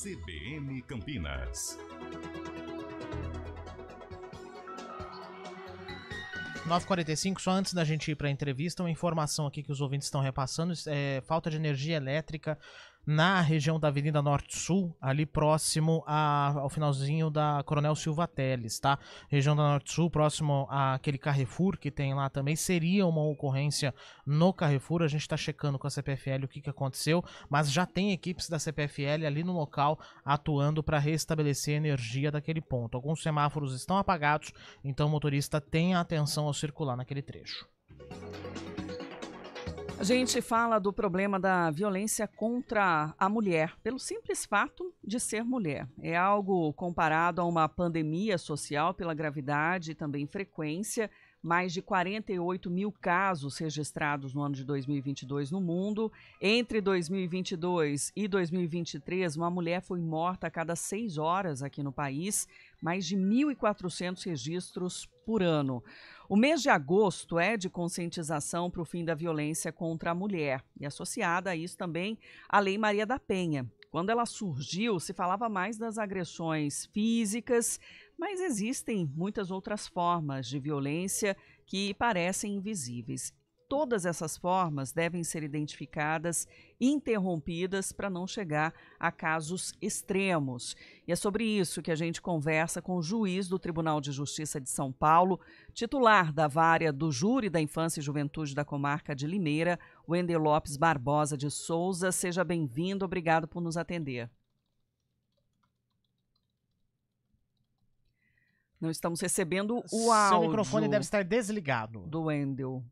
CBN Campinas. 9h45, só antes da gente ir para a entrevista, uma informação aqui que os ouvintes estão repassando, falta de energia elétrica na região da Avenida Norte-Sul, ali próximo ao finalzinho da Coronel Silva Teles, tá? Região da Norte-Sul, próximo àquele Carrefour que tem lá também, seria uma ocorrência no Carrefour. A gente tá checando com a CPFL o que aconteceu, mas já tem equipes da CPFL ali no local atuando para restabelecer a energia daquele ponto. Alguns semáforos estão apagados, então o motorista tenha atenção ao circular naquele trecho. A gente fala do problema da violência contra a mulher, pelo simples fato de ser mulher. É algo comparado a uma pandemia social pela gravidade e também frequência. Mais de 48 mil casos registrados no ano de 2022 no mundo. Entre 2022 e 2023, uma mulher foi morta a cada 6 horas aqui no país. Mais de 1.400 registros por ano. O mês de agosto é de conscientização para o fim da violência contra a mulher. E associada a isso também a Lei Maria da Penha. Quando ela surgiu, se falava mais das agressões físicas, mas existem muitas outras formas de violência que parecem invisíveis. Todas essas formas devem ser identificadas e interrompidas para não chegar a casos extremos. E é sobre isso que a gente conversa com o juiz do Tribunal de Justiça de São Paulo, titular da Vara do Júri da Infância e Juventude da Comarca de Limeira, Wendel Lopes Barbosa de Souza. Seja bem-vindo, obrigado por nos atender. Não estamos recebendo o áudio. Seu microfone deve estar desligado. Do Wendel,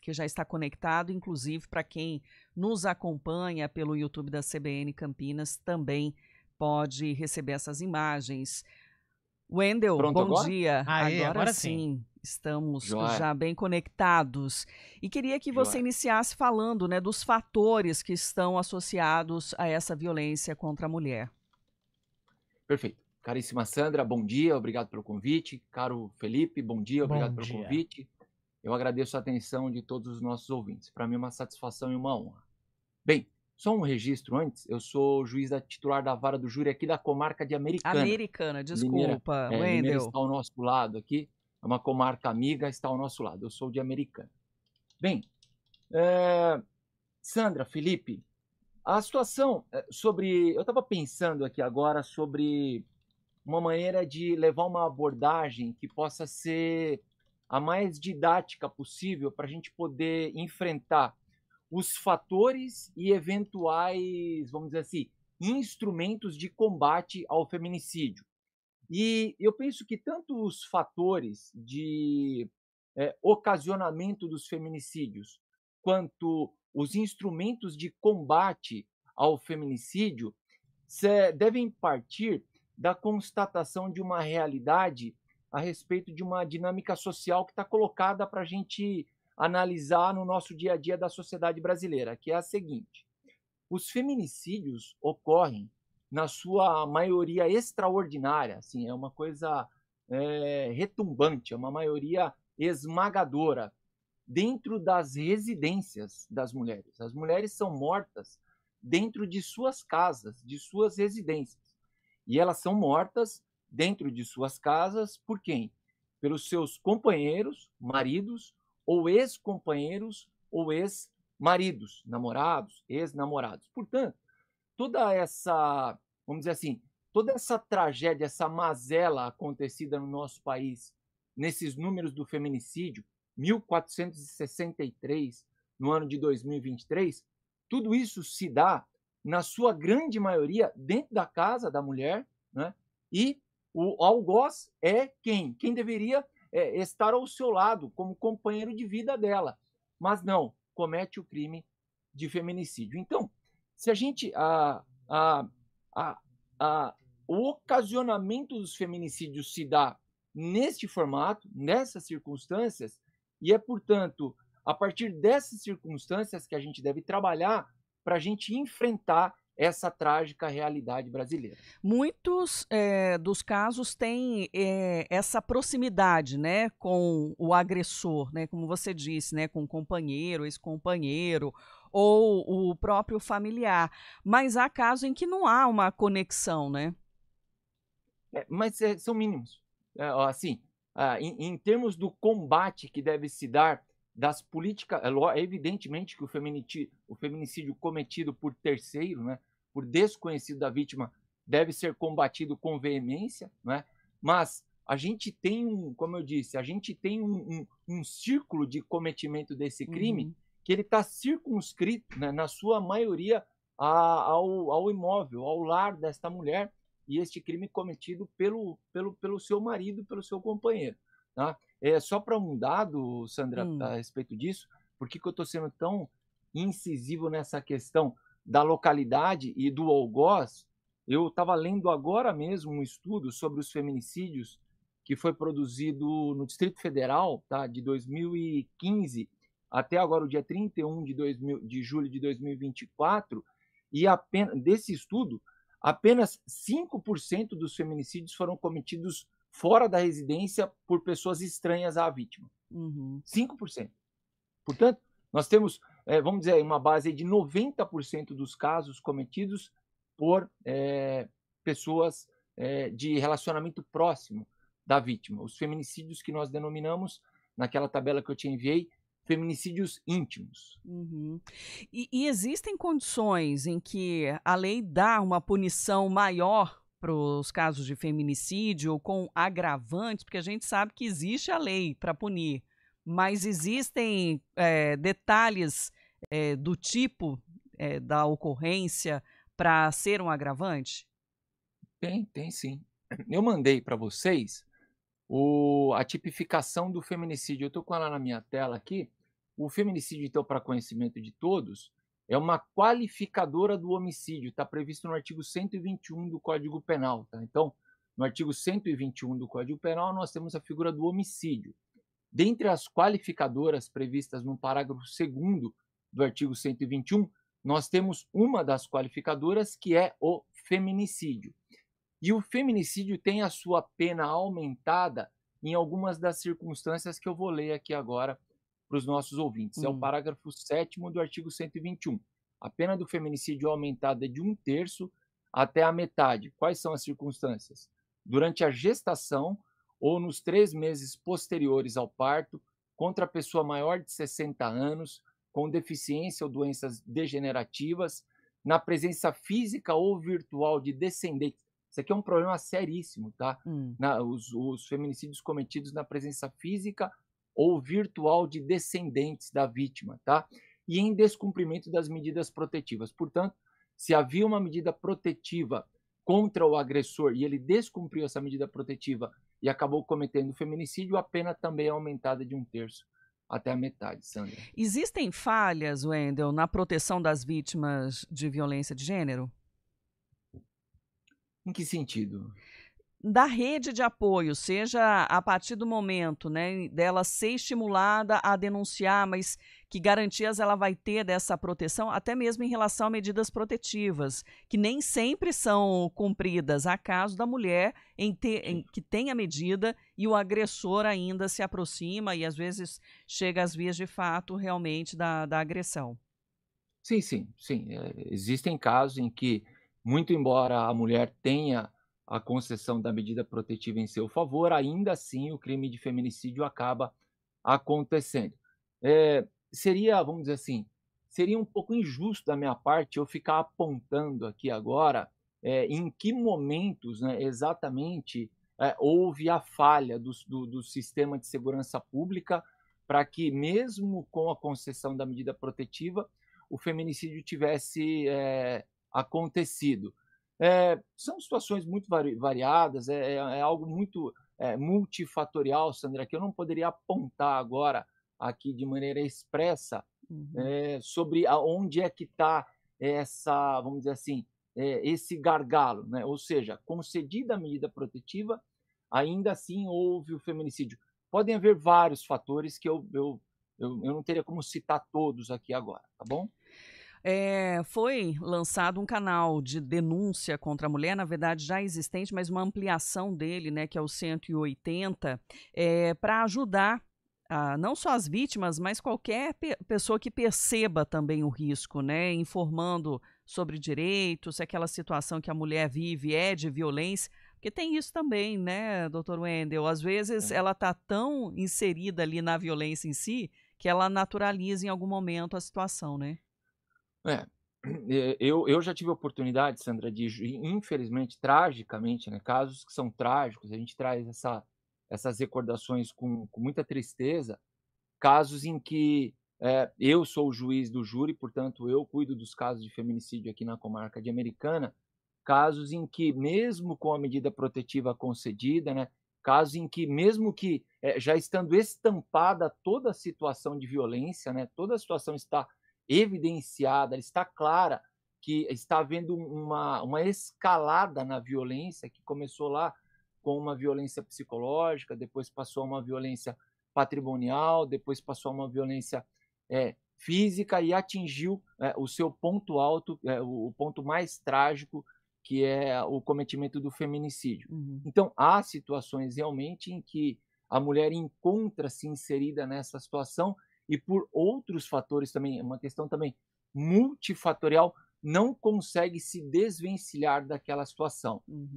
que já está conectado, inclusive para quem nos acompanha pelo YouTube da CBN Campinas, também pode receber essas imagens. Wendel, pronto, bom agora? dia. Agora sim, estamos Joia. já bem conectados. E queria que você iniciasse falando, né, dos fatores que estão associados a essa violência contra a mulher. Perfeito. Caríssima Sandra, bom dia, obrigado pelo convite. Caro Felipe, bom dia, obrigado pelo convite. Eu agradeço a atenção de todos os nossos ouvintes. Para mim é uma satisfação e uma honra. Bem, só um registro antes. Eu sou juiz titular da Vara do Júri aqui da Comarca de Americana. Americana, desculpa, Limeira Wendel. está ao nosso lado aqui. É uma comarca amiga, está ao nosso lado. Eu sou de Americana. Bem, Sandra, Felipe, a situação sobre... Eu estava pensando aqui agora sobre uma maneira de levar uma abordagem que possa ser a mais didática possível para a gente poder enfrentar os fatores e eventuais, vamos dizer assim, instrumentos de combate ao feminicídio. E eu penso que tanto os fatores de ocasionamento dos feminicídios, quanto os instrumentos de combate ao feminicídio devem partir da constatação de uma realidade a respeito de uma dinâmica social que está colocada para a gente analisar no nosso dia a dia da sociedade brasileira, que é a seguinte: os feminicídios ocorrem na sua maioria extraordinária, assim, é uma coisa retumbante, é uma maioria esmagadora dentro das residências das mulheres. As mulheres são mortas dentro de suas casas, de suas residências. E elas são mortas dentro de suas casas por quem? Pelos seus companheiros, maridos, ou ex-companheiros, ou ex-maridos, namorados, ex-namorados. Portanto, toda essa, vamos dizer assim, toda essa tragédia, essa mazela acontecida no nosso país, nesses números do feminicídio, 1.463 no ano de 2023, tudo isso se dá, na sua grande maioria, dentro da casa da mulher, né? E o algoz é quem? Quem deveria estar ao seu lado como companheiro de vida dela, mas não, comete o crime de feminicídio. Então, se a gente... o ocasionamento dos feminicídios se dá neste formato, nessas circunstâncias, e é, portanto, a partir dessas circunstâncias que a gente deve trabalhar para a gente enfrentar essa trágica realidade brasileira. Muitos dos casos têm essa proximidade, né, com o agressor, né, como você disse, né, com o companheiro, ex-companheiro, ou o próprio familiar. Mas há casos em que não há uma conexão, né? Mas são mínimos. Assim, em termos do combate que deve se dar das políticas, evidentemente que o feminicídio cometido por terceiro, né, por desconhecido da vítima, deve ser combatido com veemência, né? Mas a gente tem, como eu disse, a gente tem um círculo de cometimento desse crime que ele está circunscrito, né, na sua maioria, ao imóvel, ao lar desta mulher, e este crime cometido pelo seu marido, pelo seu companheiro. Tá? Só para um dado, Sandra, a respeito disso, por que eu estou sendo tão incisivo nessa questão da localidade e do algoz? Eu estava lendo agora mesmo um estudo sobre os feminicídios que foi produzido no Distrito Federal, tá, de 2015 até agora o dia 31 de julho de 2024, e desse estudo, apenas 5% dos feminicídios foram cometidos fora da residência por pessoas estranhas à vítima. 5%. Portanto, nós temos, vamos dizer, uma base de 90% dos casos cometidos por pessoas de relacionamento próximo da vítima. Os feminicídios que nós denominamos, naquela tabela que eu te enviei, feminicídios íntimos. E existem condições em que a lei dá uma punição maior para os casos de feminicídio ou com agravantes, porque a gente sabe que existe a lei para punir, mas existem detalhes do tipo da ocorrência para ser um agravante? Tem sim. Eu mandei para vocês a tipificação do feminicídio. Eu estou com ela na minha tela aqui. O feminicídio, então, para conhecimento de todos, é uma qualificadora do homicídio. Está previsto no artigo 121 do Código Penal. Tá? Então, no artigo 121 do Código Penal, nós temos a figura do homicídio. Dentre as qualificadoras previstas no parágrafo 2º do artigo 121, nós temos uma das qualificadoras que é o feminicídio. E o feminicídio tem a sua pena aumentada em algumas das circunstâncias que eu vou ler aqui agora para os nossos ouvintes. É o parágrafo 7º do artigo 121. A pena do feminicídio é aumentada de 1/3 até a metade. Quais são as circunstâncias? Durante a gestação ou nos 3 meses posteriores ao parto, contra a pessoa maior de 60 anos, com deficiência ou doenças degenerativas, na presença física ou virtual de descendentes. Isso aqui é um problema seríssimo, tá? Os feminicídios cometidos na presença física ou virtual de descendentes da vítima, tá? E em descumprimento das medidas protetivas. Portanto, se havia uma medida protetiva contra o agressor e ele descumpriu essa medida protetiva e acabou cometendo feminicídio, a pena também é aumentada de 1/3 até a metade, Sandra. Existem falhas, Wendel, na proteção das vítimas de violência de gênero? Em que sentido? Da rede de apoio, seja a partir do momento, né, dela ser estimulada a denunciar, mas que garantias ela vai ter dessa proteção, até mesmo em relação a medidas protetivas, que nem sempre são cumpridas. Há casos da mulher em que tem a medida e o agressor ainda se aproxima e às vezes chega às vias de fato realmente da agressão. Sim. Existem casos em que, muito embora a mulher tenha a concessão da medida protetiva em seu favor, ainda assim o crime de feminicídio acaba acontecendo. Seria, vamos dizer assim, seria um pouco injusto da minha parte eu ficar apontando aqui agora em que momentos, né, exatamente houve a falha do sistema de segurança pública para que, mesmo com a concessão da medida protetiva, o feminicídio tivesse acontecido. São situações muito variadas, é algo muito multifatorial, Sandra, que eu não poderia apontar agora aqui de maneira expressa sobre onde é que está essa, vamos dizer assim, esse gargalo, né? Ou seja, concedida a medida protetiva, ainda assim houve o feminicídio. Podem haver vários fatores que eu não teria como citar todos aqui agora, tá bom? Foi lançado um canal de denúncia contra a mulher, na verdade já existente, mas uma ampliação dele, né, que é o 180, para ajudar não só as vítimas, mas qualquer pessoa que perceba também o risco, né? Informando sobre direitos, se aquela situação que a mulher vive é de violência, porque tem isso também, né, doutor Wendel? Às vezes ela está tão inserida ali na violência em si que ela naturaliza em algum momento a situação, né? É, eu já tive a oportunidade, Sandra, infelizmente, tragicamente, né, casos que são trágicos, a gente traz essas recordações com muita tristeza, casos em que eu sou o juiz do júri, portanto, eu cuido dos casos de feminicídio aqui na comarca de Americana, casos em que, mesmo com a medida protetiva concedida, né, casos em que, mesmo que já estando estampada toda a situação de violência, né, toda a situação está evidenciada, está clara que está havendo uma escalada na violência, que começou lá com uma violência psicológica, depois passou a uma violência patrimonial, depois passou a uma violência física e atingiu o seu ponto alto, o ponto mais trágico, que é o cometimento do feminicídio. Uhum. Então, há situações realmente em que a mulher encontra-se inserida nessa situação e por outros fatores também, uma questão também multifatorial, não consegue se desvencilhar daquela situação. Uhum.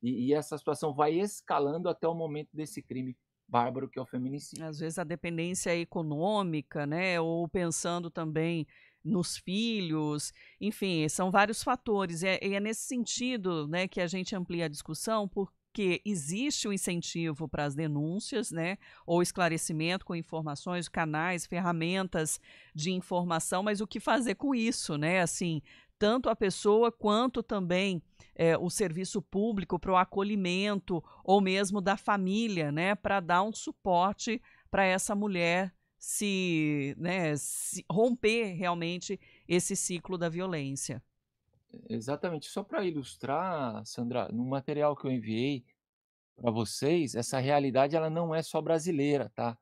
E essa situação vai escalando até o momento desse crime bárbaro que é o feminicídio. Às vezes a dependência econômica, né? Ou pensando também nos filhos, enfim, são vários fatores. E é nesse sentido, né, que a gente amplia a discussão, porque existe o incentivo para as denúncias, né, ou esclarecimento com informações, canais, ferramentas de informação, mas o que fazer com isso, né? Assim, tanto a pessoa quanto também o serviço público para o acolhimento ou mesmo da família, né, para dar um suporte para essa mulher se romper realmente esse ciclo da violência. Exatamente. Só para ilustrar, Sandra, no material que eu enviei para vocês, essa realidade ela não é só brasileira, tá?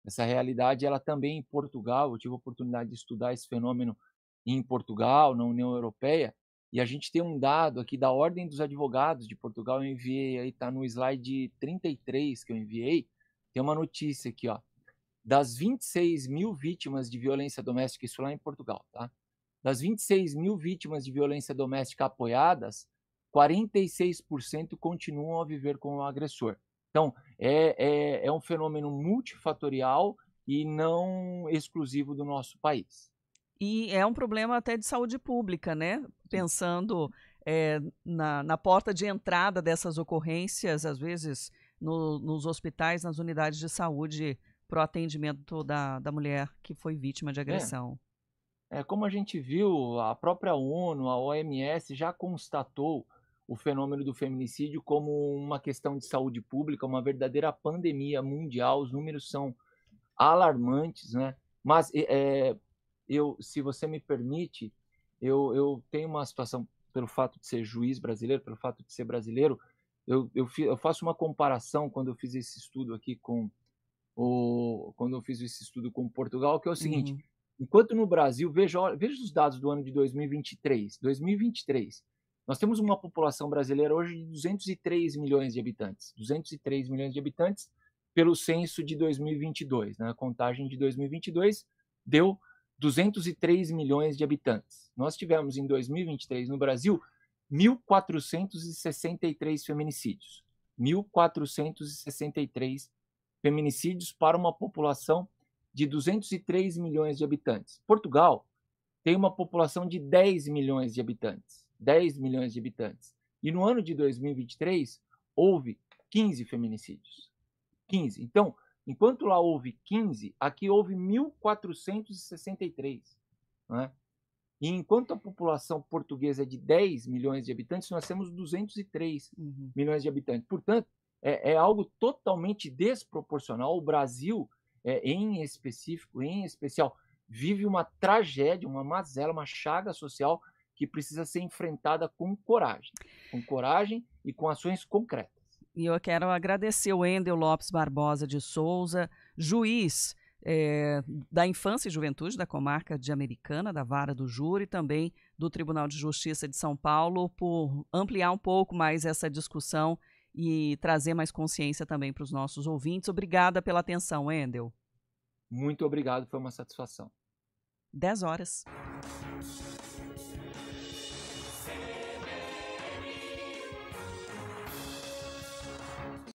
Essa realidade ela também em Portugal, eu tive a oportunidade de estudar esse fenômeno em Portugal, na União Europeia, e a gente tem um dado aqui da Ordem dos Advogados de Portugal, eu enviei aí, tá no slide 33 que eu enviei, tem uma notícia aqui, ó, das 26 mil vítimas de violência doméstica, isso lá em Portugal, tá? Das 26 mil vítimas de violência doméstica apoiadas, 46% continuam a viver com o agressor. Então, é um fenômeno multifatorial e não exclusivo do nosso país. E é um problema até de saúde pública, né? Pensando na porta de entrada dessas ocorrências, às vezes nos hospitais, nas unidades de saúde, para o atendimento da mulher que foi vítima de agressão. Como a gente viu, a própria ONU, a OMS já constatou o fenômeno do feminicídio como uma questão de saúde pública, uma verdadeira pandemia mundial, os números são alarmantes, né? Mas, se você me permite, eu tenho uma situação, pelo fato de ser juiz brasileiro, pelo fato de ser brasileiro, eu faço uma comparação quando eu fiz esse estudo aqui quando eu fiz esse estudo com Portugal, que é o seguinte, enquanto no Brasil, veja os dados do ano de 2023, nós temos uma população brasileira hoje de 203 milhões de habitantes, 203 milhões de habitantes pelo censo de 2022, né? A contagem de 2022 deu 203 milhões de habitantes. Nós tivemos em 2023 no Brasil 1.463 feminicídios, 1.463 feminicídios para uma população de 203 milhões de habitantes. Portugal tem uma população de 10 milhões de habitantes. 10 milhões de habitantes. E no ano de 2023, houve 15 feminicídios. 15. Então, enquanto lá houve 15, aqui houve 1.463. Né? E enquanto a população portuguesa é de 10 milhões de habitantes, nós temos 203 milhões de habitantes. Portanto, é algo totalmente desproporcional. O Brasil, em especial, vive uma tragédia, uma mazela, uma chaga social que precisa ser enfrentada com coragem e com ações concretas. E eu quero agradecer o Wendel Lopes Barbosa de Souza, juiz da Infância e Juventude da Comarca de Americana, da Vara do Júri, também do Tribunal de Justiça de São Paulo, por ampliar um pouco mais essa discussão e trazer mais consciência também para os nossos ouvintes. Obrigada pela atenção, Wendel. Muito obrigado, foi uma satisfação. 10 horas.